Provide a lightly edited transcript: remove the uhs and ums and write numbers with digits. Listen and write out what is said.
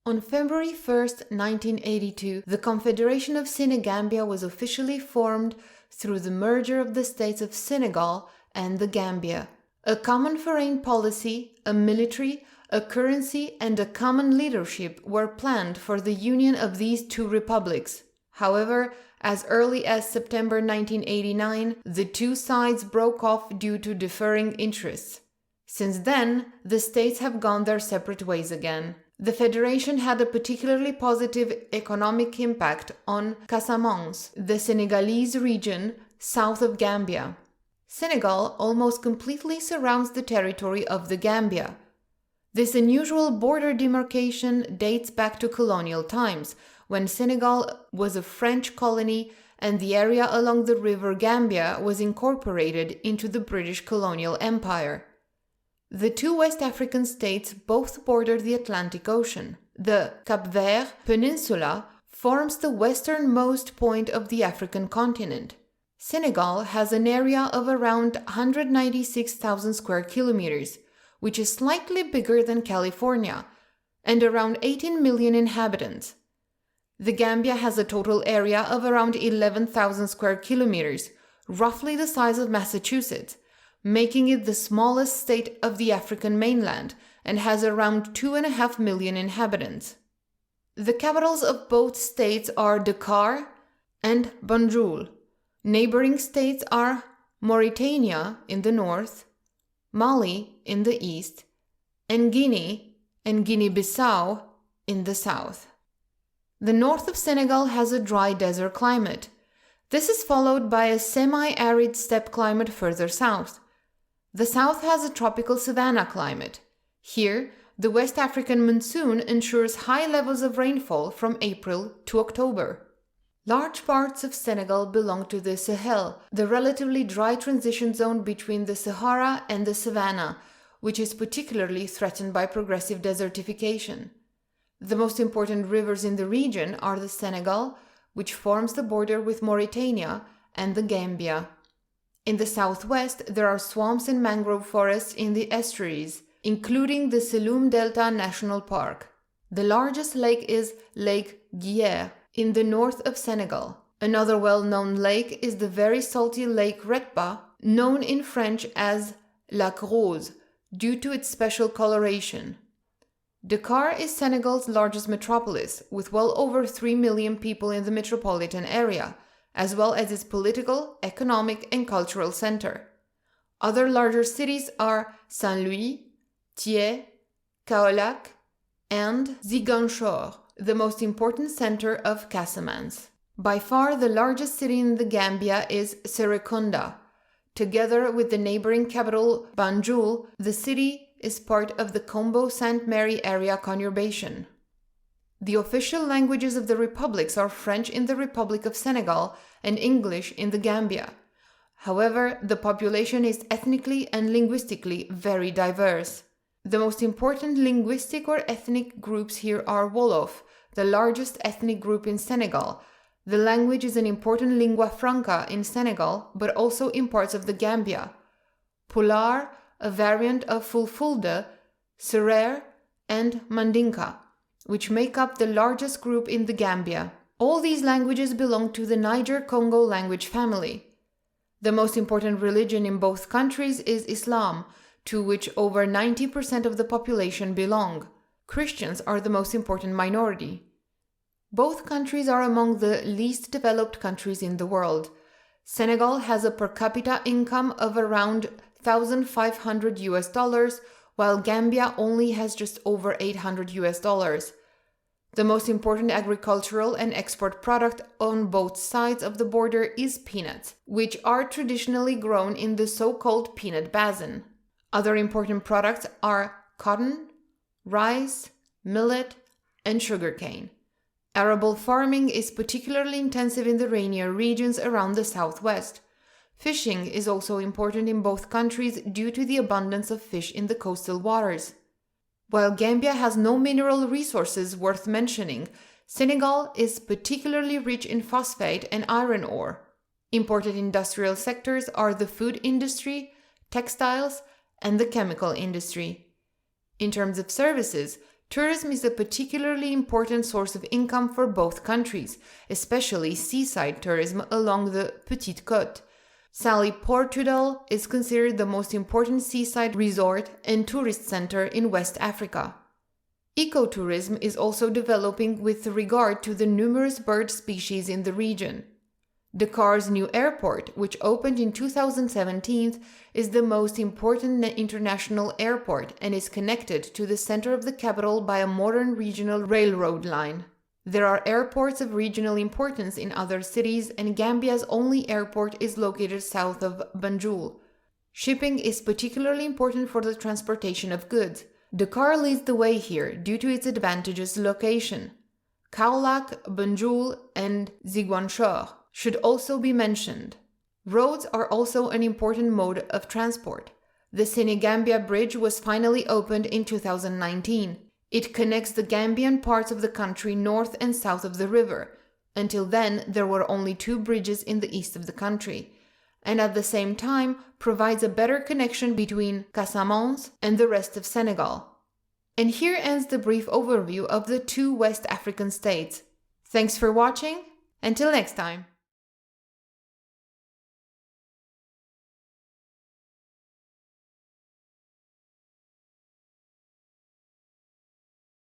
On February 1st, 1982, the Confederation of Senegambia was officially formed through the merger of the states of Senegal and the Gambia. A common foreign policy, a military, a currency, and a common leadership were planned for the union of these two republics. However, as early as September 1989, the two sides broke off due to differing interests. Since then, the states have gone their separate ways again. The federation had a particularly positive economic impact on Casamance, the Senegalese region south of Gambia. Senegal almost completely surrounds the territory of the Gambia. This unusual border demarcation dates back to colonial times, when Senegal was a French colony and the area along the river Gambia was incorporated into the British colonial empire. The two West African states both border the Atlantic Ocean. The Cap-Vert peninsula forms the westernmost point of the African continent. Senegal has an area of around 196,000 square kilometers, which is slightly bigger than California, and around 18 million inhabitants. The Gambia has a total area of around 11,000 square kilometers, roughly the size of Massachusetts, making it the smallest state of the African mainland and has around 2.5 million inhabitants. The capitals of both states are Dakar and Banjul. Neighboring states are Mauritania in the north, Mali in the east, and Guinea and Guinea-Bissau in the south. The north of Senegal has a dry desert climate. This is followed by a semi-arid steppe climate further south. The south has a tropical savanna climate. Here, the West African monsoon ensures high levels of rainfall from April to October. Large parts of Senegal belong to the Sahel, the relatively dry transition zone between the Sahara and the savanna, which is particularly threatened by progressive desertification. The most important rivers in the region are the Senegal, which forms the border with Mauritania, and the Gambia. In the southwest, there are swamps and mangrove forests in the estuaries, including the Saloum Delta National Park. The largest lake is Lake Guiers in the north of Senegal. Another well-known lake is the very salty Lake Retba, known in French as Lac Rose, due to its special coloration. Dakar is Senegal's largest metropolis, with well over 3 million people in the metropolitan area, as well as its political, economic, and cultural center. Other larger cities are Saint-Louis, Thiès, Kaolack, and Ziguinchor, the most important center of Casamance. By far the largest city in the Gambia is Serekunda. Together with the neighboring capital Banjul, the city is part of the Combo Sainte Mary area conurbation. The official languages of the republics are French in the Republic of Senegal and English in the Gambia. However, the population is ethnically and linguistically very diverse. The most important linguistic or ethnic groups here are Wolof, the largest ethnic group in Senegal. The language is an important lingua franca in Senegal, but also in parts of the Gambia. Pulaar, a variant of Fulfulde, Serer, and Mandinka, which make up the largest group in the Gambia. All these languages belong to the Niger-Congo language family. The most important religion in both countries is Islam, to which over 90% of the population belong. Christians are the most important minority. Both countries are among the least developed countries in the world. Senegal has a per capita income of around $1,500, while Gambia only has just over $800. The most important agricultural and export product on both sides of the border is peanuts, which are traditionally grown in the so-called peanut basin. Other important products are cotton, rice, millet, and sugarcane. Arable farming is particularly intensive in the rainier regions around the southwest. Fishing is also important in both countries due to the abundance of fish in the coastal waters. While Gambia has no mineral resources worth mentioning, Senegal is particularly rich in phosphate and iron ore. Important industrial sectors are the food industry, textiles, and the chemical industry. In terms of services, Tourism is a particularly important source of income for both countries, especially seaside tourism along the Petite Côte. Sally Portudal is considered the most important seaside resort and tourist center in West Africa. Ecotourism is also developing with regard to the numerous bird species in the region. Dakar's new airport, which opened in 2017, is the most important international airport and is connected to the center of the capital by a modern regional railroad line. There are airports of regional importance in other cities, and Gambia's only airport is located south of Banjul. Shipping is particularly important for the transportation of goods. Dakar leads the way here due to its advantageous location. Kaolack, Banjul, and Ziguinchor should also be mentioned. Roads are also an important mode of transport. The Senegambia Bridge was finally opened in 2019. It connects the Gambian parts of the country north and south of the river. Until then, there were only 2 bridges in the east of the country, and at the same time provides a better connection between Casamance and the rest of Senegal. And here ends the brief overview of the 2 West African states. Thanks for watching. Until next time.